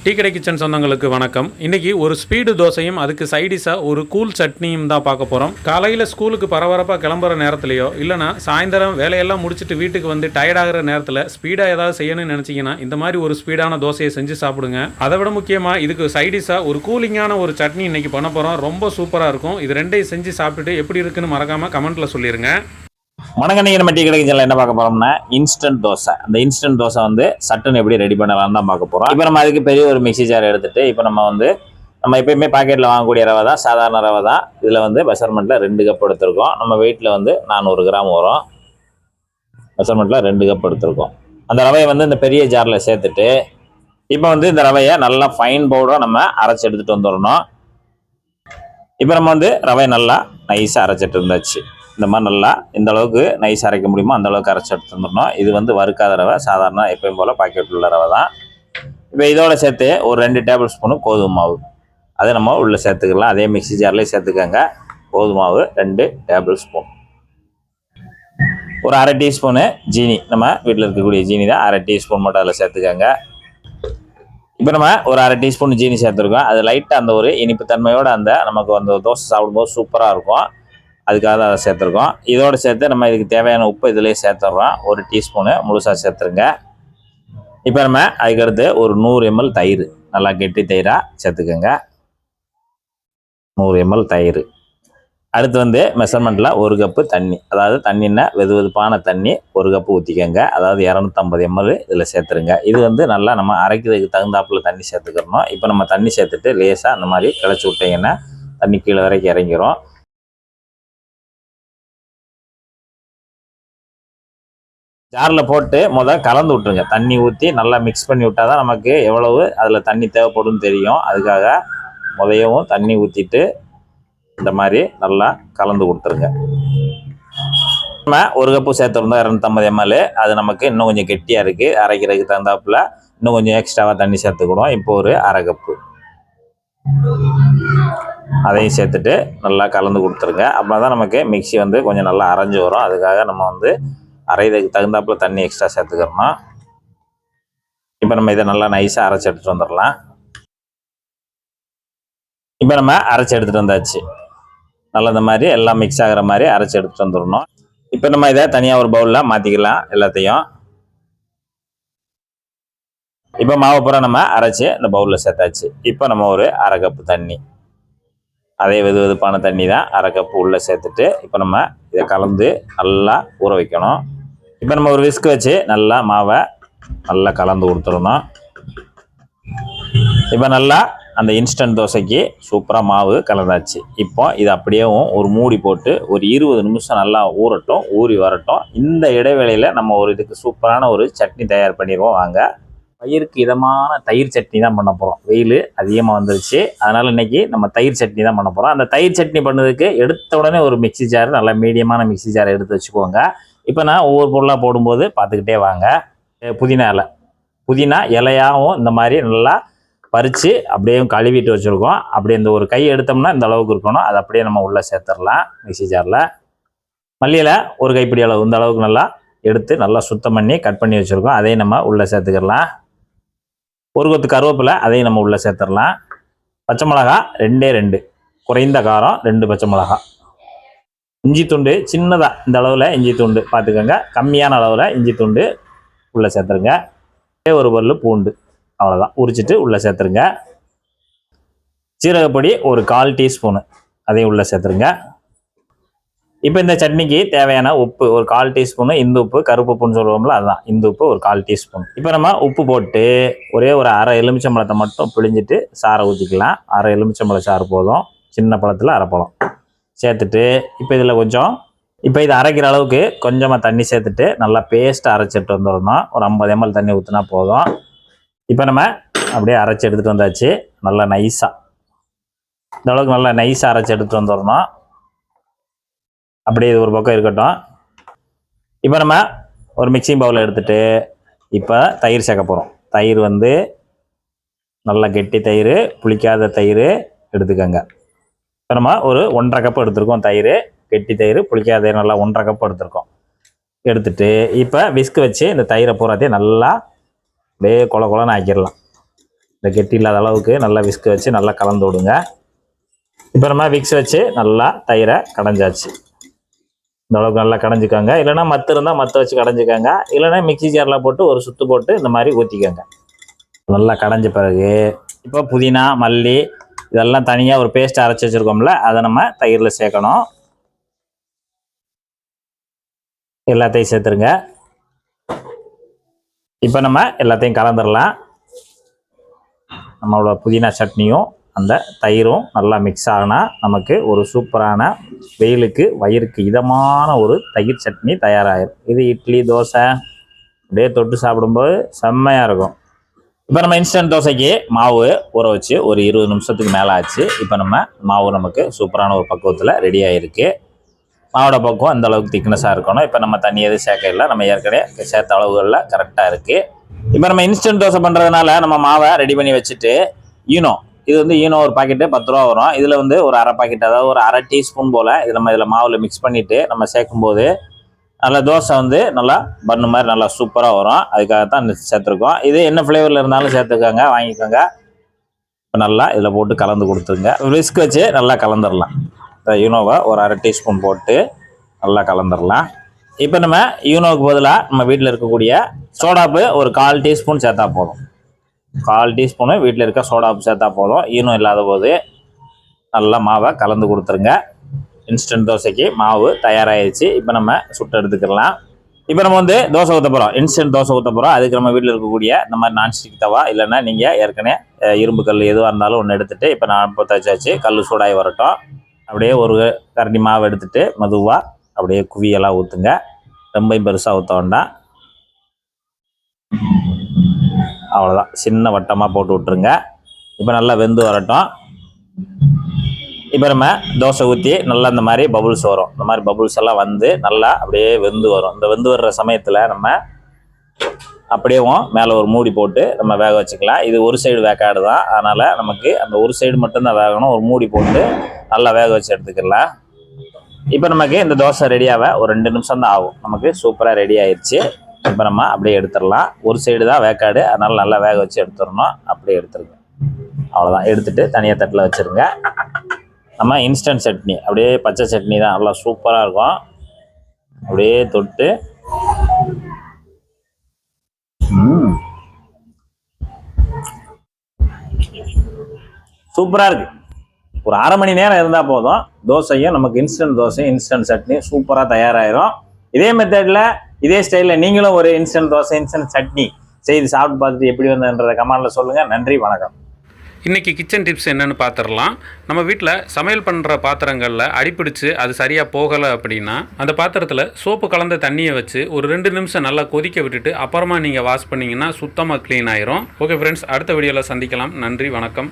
Tea கடை kitchen சொந்தங்களுக்கு வணக்கம். இன்னைக்கு ஒரு ஸ்பீடு தோசையும் அதுக்கு சைடிஷாக ஒரு கூல் சட்னியும் தான் பார்க்க போகிறோம். காலையில் ஸ்கூலுக்கு பரபரப்பாக கிளம்புற நேரத்துலையோ இல்லைனா சாயந்தரம் வேலையெல்லாம் முடிச்சுட்டு வீட்டுக்கு வந்து டயர்டாகிற நேரத்தில் ஸ்பீடாக ஏதாவது செய்யணும்னு நினச்சிங்கன்னா இந்த மாதிரி ஒரு ஸ்பீடான தோசையை செஞ்சு சாப்பிடுங்க. அதை விட முக்கியமாக இதுக்கு சைடிஷாக ஒரு கூலிங்கான ஒரு சட்னி இன்னைக்கு பண்ண போகிறோம். ரொம்ப சூப்பராக இருக்கும். இது ரெண்டையும் செஞ்சு சாப்பிட்டுட்டு எப்படி இருக்குன்னு மறக்காமல் கமெண்ட்டில் சொல்லிடுங்க. வணக்கம். நம்ம டீ கடை கிச்சன்ல என்ன பார்க்க போறோம்னா இன்ஸ்டன்ட் தோசை. அந்த இன்ஸ்டன்ட் தோசை வந்து சட்டுன்னு எப்படி ரெடி பண்ணலாம்னு தான் பார்க்க போறோம். இப்போ நம்ம அதுக்கு பெரிய ஒரு மிக்சி ஜார் எடுத்துட்டு இப்போ நம்ம எப்பயுமே பாக்கெட்ல வாங்கக்கூடிய ரவை தான், சாதாரண ரவை தான். இதுல வந்து மெஷர்மெண்ட்ல 2 கப் எடுத்திருக்கோம். நம்ம வெயிட்ல வந்து 400 கிராம் வரும். மெஷர்மெண்ட்ல 2 கப் எடுத்திருக்கோம். அந்த ரவையை வந்து இந்த பெரிய ஜார்ல சேர்த்துட்டு இப்போ வந்து இந்த ரவையை நல்லா ஃபைன் பவுடரா நம்ம அரைச்சி எடுத்துட்டு வந்துடணும். இப்போ நம்ம வந்து ரவையை நல்லா நைஸா அரைச்சிட்டு இருந்தாச்சு. இந்த மாதிரி நல்லா இந்த அளவுக்கு நைஸ் அரைக்க முடியுமோ அந்த அளவுக்கு அரைச்சி எடுத்து வந்துடணும். இது வந்து வறுக்காத ரவை, சாதாரண எப்பயும் போல் பாக்கெட் உள்ள ரவை தான். இப்போ இதோட சேர்த்து ஒரு 2 டேபிள் ஸ்பூனு கோதுமை மாவு அதை நம்ம உள்ளே சேர்த்துக்கலாம். அதே மிக்சி ஜார்லேயே சேர்த்துக்கோங்க. கோதுமை மாவு 2 டேபிள் ஸ்பூன். ஒரு அரை டீஸ்பூனு ஜீனி, நம்ம வீட்டில் இருக்கக்கூடிய ஜீனி தான், அரை டீஸ்பூன் மட்டும் அதில் சேர்த்துக்கோங்க. இப்போ நம்ம ஒரு அரை டீஸ்பூன் ஜீனி சேர்த்துருக்கோம். அது லைட்டாக அந்த ஒரு இனிப்பு தன்மையோடு அந்த நமக்கு அந்த தோசை சாப்பிடும்போது சூப்பராக இருக்கும். அதுக்காக தான் அதை சேர்த்துருக்கோம். இதோடு சேர்த்து நம்ம இதுக்கு தேவையான உப்பு இதிலே சேர்த்துட்றோம். ஒரு டீஸ்பூனு முழுசாக சேர்த்துருங்க. இப்போ நம்ம அதுக்கடுத்து ஒரு 100 ml தயிர், நல்லா கெட்டி தயிராக சேர்த்துக்கோங்க. 100 ml தயிர். அடுத்து வந்து மெஷர்மெண்ட்டில் 1 கப்பு தண்ணி, அதாவது தண்ணின்னா வெது வெதுப்பான தண்ணி 1 கப்பு ஊற்றிக்கோங்க. அதாவது 250 ml இதில் சேர்த்துருங்க. இது வந்து நல்லா நம்ம அரைக்கிறதுக்கு தகுந்தாப்பில் தண்ணி சேர்த்துக்கிறணும். இப்போ நம்ம தண்ணி சேர்த்துட்டு லேசாக அந்த மாதிரி கிளச்சி விட்டிங்கன்னா தண்ணி கீழே வரைக்கும் இறங்கிரும். ஜாரில் போட்டு கலந்து விட்டுருங்க. தண்ணி ஊற்றி நல்லா மிக்ஸ் பண்ணி விட்டால் தான் நமக்கு எவ்வளவு அதில் தண்ணி தேவைப்படும் தெரியும். அதுக்காக முதலையும் தண்ணி ஊற்றிட்டு இந்த மாதிரி நல்லா கலந்து கொடுத்துருங்க. நம்ம 1 கப்பு சேர்த்துருந்தோம் 250 ml. அது நமக்கு இன்னும் கொஞ்சம் கெட்டியாக இருக்குது. அரைக்கிறதுக்கு தகுந்தாப்புல இன்னும் கொஞ்சம் எக்ஸ்ட்ராவாக தண்ணி சேர்த்துக்கணும். இப்போ ஒரு அரை கப்பு அதையும் சேர்த்துட்டு நல்லா கலந்து கொடுத்துருங்க. அப்போ தான் நமக்கு மிக்சி வந்து கொஞ்சம் நல்லா அரைஞ்சி வரும். அதுக்காக நம்ம வந்து அரைதுக்கு தகுந்தாப்புல தண்ணி எக்ஸ்ட்ரா சேர்த்துக்கிறோம். இப்போ நம்ம இதை நல்லா நைஸாக அரைச்சி எடுத்துகிட்டு வந்துடலாம். இப்போ நம்ம அரைச்சி எடுத்துகிட்டு வந்தாச்சு. நல்லா இந்த மாதிரி எல்லாம் மிக்ஸ் ஆகிற மாதிரி அரைச்சி எடுத்துகிட்டு வந்துடணும். இப்போ நம்ம இதை தனியாக ஒரு பவுலில் மாற்றிக்கலாம் எல்லாத்தையும். இப்போ மாவு பூரா நம்ம அரைச்சி இந்த பவுலில் சேர்த்தாச்சு. இப்போ நம்ம ஒரு அரை கப்பு தண்ணி, அதே வெது வெதுப்பான தண்ணி தான், அரை கப்பு உள்ளே சேர்த்துட்டு இப்போ நம்ம இதை கலந்து நல்லா ஊற வைக்கணும். இப்போ நம்ம ஒரு விஸ்க் வச்சு நல்லா மாவை நல்லா கலந்து கொடுத்துடணும். இப்போ நல்லா அந்த இன்ஸ்டன்ட் தோசைக்கு சூப்பராக மாவு கலந்தாச்சு. இப்போ இது அப்படியே ஒரு மூடி போட்டு ஒரு 20 நிமிஷம் நல்லா ஊறட்டும், ஊறி வரட்டும். இந்த இடைவேளையில் நம்ம ஒரு இதுக்கு சூப்பரான ஒரு சட்னி தயார் பண்ணிடுவோம். வாங்க. பயிருக்கு இதமான தயிர் சட்னி தான் பண்ண போகிறோம். வெயில் அதிகமாக வந்துருச்சு, அதனால் இன்றைக்கி நம்ம தயிர் சட்னி தான் பண்ண போகிறோம். அந்த தயிர் சட்னி பண்ணதுக்கு எடுத்த உடனே ஒரு மிக்சி ஜார், நல்லா மீடியமான மிக்சி ஜாரை எடுத்து வச்சுக்கோங்க. இப்போ நான் ஒவ்வொரு பொருளாக போடும்போது பார்த்துக்கிட்டே வாங்க. புதினா இலையாகவும் இந்த மாதிரி நல்லா பறித்து அப்படியே கழுவிட்டு வச்சுருக்கோம். அப்படியே இந்த ஒரு கை எடுத்தோம்னா இந்த அளவுக்கு இருக்கணும். அதை அப்படியே நம்ம உள்ளே சேர்த்துடலாம் மிக்சி ஜாரில். மல்லியில் ஒரு கைப்பிடி அளவு இந்த அளவுக்கு நல்லா எடுத்து நல்லா சுத்தம் பண்ணி கட் பண்ணி வச்சுருக்கோம். அதையும் நம்ம உள்ளே சேர்த்துக்கலாம். ஒரு கொத்து கருவேப்பிலை, அதையும் நம்ம உள்ளே சேர்த்துடலாம். பச்சை மிளகா 2 குறைந்த காரம் 2 பச்சை மிளகா. இஞ்சி துண்டு சின்னதாக இந்த அளவில் இஞ்சி துண்டு பார்த்துக்கோங்க. கம்மியான அளவில் இஞ்சி துண்டு உள்ளே சேர்த்துருங்க. ஒரு பல்லு பூண்டு, அவ்வளோதான், உரிச்சிட்டு உள்ளே சேர்த்துருங்க. சீரகப்பொடி ஒரு 1/4 டீஸ்பூனு, அதையும் உள்ளே சேர்த்துருங்க. இப்போ இந்த சட்னிக்கு தேவையான உப்பு ஒரு 1/4 டீஸ்பூனு. இந்த உப்பு கருப்பு உப்புன்னு சொல்லுவோம்ல, அதுதான் இந்த உப்பு ஒரு 1/4 டீஸ்பூன். இப்போ நம்ம உப்பு போட்டு ஒரே ஒரு அரை எலுமிச்சம்பழத்தை மட்டும் பிழிஞ்சிட்டு சாரை ஊற்றிக்கலாம். அரை எலுமிச்சம்பழ சாறு போதும், சின்ன பழத்தில் அரை பழம் சேர்த்துட்டு இப்போ இதில் இப்போ இதை அரைக்கிற அளவுக்கு கொஞ்சமாக தண்ணி சேர்த்துட்டு நல்லா பேஸ்ட்டாக அரைச்சிட்டு வந்துடணும். ஒரு 50 ml தண்ணி ஊற்றினா போதும். இப்போ நம்ம அப்படியே அரைச்சி எடுத்துகிட்டு வந்தாச்சு. நல்லா நைஸாக இந்த அளவுக்கு நல்லா நைஸாக அரைச்சி எடுத்துகிட்டு வந்துடணும். அப்படியே இது ஒரு பக்கம் இருக்கட்டும். இப்போ நம்ம ஒரு மிக்சிங் பவுலில் எடுத்துகிட்டு இப்போ தயிர் சேர்க்க போகிறோம். தயிர் வந்து நல்லா கெட்டி தயிர், புளிக்காத தயிர் எடுத்துக்கோங்க. இப்போ நம்ம ஒரு 1.5 கப் எடுத்துருக்கோம் தயிர். கெட்டி தயிர், புளிக்காத தயிர் நல்லா 1.5 கப் எடுத்துருக்கோம். எடுத்துட்டு இப்போ விஸ்க் வச்சு இந்த தயிரை பூராத்தையும் நல்லா அப்படியே கொல கொலன்னு ஆக்கிடலாம். இந்த கெட்டி இல்லாத அளவுக்கு நல்லா விஸ்க் வச்சு நல்லா கலந்து விடுங்க. இப்போ நம்ம விக்ஸ் வச்சு நல்லா தயிரை கடைஞ்சாச்சு. இந்த அளவுக்கு நல்லா கடைஞ்சிக்கோங்க. இல்லைன்னா மத்து இருந்தால் மத்து வச்சு கடைஞ்சிக்கோங்க. இல்லைன்னா மிக்ஸி ஜாரில் போட்டு ஒரு சுற்று போட்டு இந்த மாதிரி ஊற்றிக்கோங்க. நல்லா கடைஞ்ச பிறகு இப்போ புதினா, மல்லி இதெல்லாம் தனியாக ஒரு பேஸ்ட் அரைச்சி வச்சுருக்கோம்ல, அதை நம்ம தயிரில் சேர்க்கணும். எல்லாத்தையும் சேர்த்துருங்க. இப்போ நம்ம எல்லாத்தையும் கலந்துடலாம். நம்மளோட புதினா சட்னியும் அந்த தயிரும் நல்லா மிக்ஸ் ஆகினா நமக்கு ஒரு சூப்பரான வெயிலுக்கு வயிறுக்கு இதமான ஒரு தயிர் சட்னி தயாராகிடும். இது இட்லி, தோசை அப்படியே தொட்டு சாப்பிடும்போது செம்மையாக இருக்கும். இப்போ நம்ம இன்ஸ்டன்ட் தோசைக்கு மாவு ஊற வச்சு ஒரு 20 நிமிஷத்துக்கு மேலே ஆச்சு. இப்போ நம்ம மாவு நமக்கு சூப்பரான ஒரு பக்குவத்தில் ரெடி ஆகிருக்கு. மாவோட பக்குவம் அந்த அளவுக்கு திக்னஸாக இருக்கணும். இப்போ நம்ம தண்ணி எதுவும் சேர்க்க இல்லை, நம்ம ஏற்கனவே சேர்த்த அளவுகளில் கரெக்டாக இருக்குது. இப்போ நம்ம இன்ஸ்டன்ட் தோசை பண்ணுறதுனால நம்ம மாவை ரெடி பண்ணி வச்சுட்டு ஈனோ, இது வந்து ஈனோ ஒரு பாக்கெட்டு 10 ரூபா வரும். இதில் வந்து ஒரு அரை பாக்கெட், அதாவது ஒரு அரை டீஸ்பூன் போல் இது நம்ம இதில் மாவில் மிக்ஸ் பண்ணிவிட்டு நம்ம சேர்க்கும்போது நல்லா தோசை வந்து நல்லா பண்ணு மாதிரி நல்லா சூப்பராக வரும். அதுக்காகத்தான் சேர்த்துருக்கோம். இது என்ன ஃப்ளேவரில் இருந்தாலும் சேர்த்துக்கோங்க, வாங்கிக்கோங்க. இப்போ நல்லா இதில் போட்டு கலந்து கொடுத்துருங்க. விஸ்க் வச்சு நல்லா கலந்துடலாம். யூனோவை ஒரு அரை டீஸ்பூன் போட்டு நல்லா கலந்துடலாம். இப்போ நம்ம யூனோவுக்கு பதிலாக நம்ம வீட்டில் இருக்கக்கூடிய சோடாப்பு ஒரு 1/4 டீஸ்பூன் சேர்த்தா போதும். 1/4 டீஸ்பூனு வீட்டில் இருக்க சோடாப்பு சேர்த்தா போதும். ஈனோ இல்லாத போது நல்லா மாவை கலந்து கொடுத்துருங்க. இன்ஸ்டன்ட் தோசைக்கு மாவு தயாராகிடுச்சு. இப்போ நம்ம சுட்டு எடுத்துக்கலாம். இப்போ நம்ம வந்து தோசை ஊற்ற போகிறோம், இன்ஸ்டன்ட் தோசை ஊற்ற போகிறோம். அதுக்கு நம்ம வீட்டில் இருக்கக்கூடிய இந்த மாதிரி நான்ஸ்டிக் தவா, இல்லைன்னா நீங்கள் ஏற்கனவே இரும்பு கல் எதுவாக இருந்தாலும் ஒன்று எடுத்துகிட்டு இப்போ நான் வச்சாச்சு. கல் சூடாகி வரட்டும். அப்படியே ஒரு கரண்டி மாவு எடுத்துகிட்டு மெதுவாக அப்படியே குவியெல்லாம் ஊற்றுங்க. ரொம்ப பெருசாக ஊற்ற வேண்டாம். அவ்வளோதான், சின்ன வட்டமாக போட்டு விட்ருங்க. இப்போ நல்லா வெந்து வரட்டும். இப்போ நம்ம தோசை ஊற்றி நல்லா இந்த மாதிரி பபுள்ஸ் வரும். இந்த மாதிரி பபுள்ஸ் எல்லாம் வந்து நல்லா அப்படியே வெந்து வரும். இந்த வெந்து வர்ற சமயத்தில் நம்ம அப்படியேவும் மேலே ஒரு மூடி போட்டு நம்ம வேக வச்சுக்கலாம். இது ஒரு சைடு வேக்காடு தான், அதனால் நமக்கு அந்த ஒரு சைடு மட்டும்தான் வேகணும். ஒரு மூடி போட்டு நல்லா வேக வச்சு எடுத்துக்கலாம். இப்போ நமக்கு இந்த தோசை ரெடியாக ஒரு 2 நிமிஷம் தான் ஆகும். நமக்கு சூப்பராக ரெடி ஆயிடுச்சு. இப்போ நம்ம அப்படியே எடுத்துடலாம். ஒரு சைடு தான் வேக்காடு, அதனால் நல்லா வேக வச்சு எடுத்துடணும். அப்படியே எடுத்துருங்க. அவ்வளோதான், எடுத்துகிட்டு தனியாக தட்டில் வச்சுருங்க. நம்ம இன்ஸ்டன்ட் சட்னி அப்படியே பச்சை சட்னி தான், நல்லா சூப்பராக இருக்கும். அப்படியே தொட்டு சூப்பராக இருக்குது. ஒரு அரை மணி நேரம் இருந்தால் போதும், தோசையும் நமக்கு இன்ஸ்டன்ட் தோசையும் இன்ஸ்டன்ட் சட்னி சூப்பராக தயாராகிடும். இதே மெத்தடில் இதே ஸ்டைலில் நீங்களும் ஒரு இன்ஸ்டன்ட் தோசை இன்ஸ்டன்ட் சட்னி செய்து சாப்பிட்டு பார்த்துட்டு எப்படி வந்ததுன்றதை கமெண்டில் சொல்லுங்கள். நன்றி, வணக்கம். இன்றைக்கி கிச்சன் டிப்ஸ் என்னென்னு பார்த்துடலாம். நம்ம வீட்டில் சமையல் பண்ணுற பாத்திரங்களில் அடிப்பிடிச்சு அது சரியாக போகலை அப்படின்னா அந்த பாத்திரத்தில் சோப்பு கலந்த தண்ணியை வச்சு ஒரு 2 நிமிஷம் நல்லா கொதிக்க விட்டுட்டு அப்புறமா நீங்கள் வாஷ் பண்ணிங்கன்னா சுத்தமாக க்ளீன் ஆயிரும். ஓகே ஃப்ரெண்ட்ஸ், அடுத்த வீடியோவில் சந்திக்கலாம். நன்றி, வணக்கம்.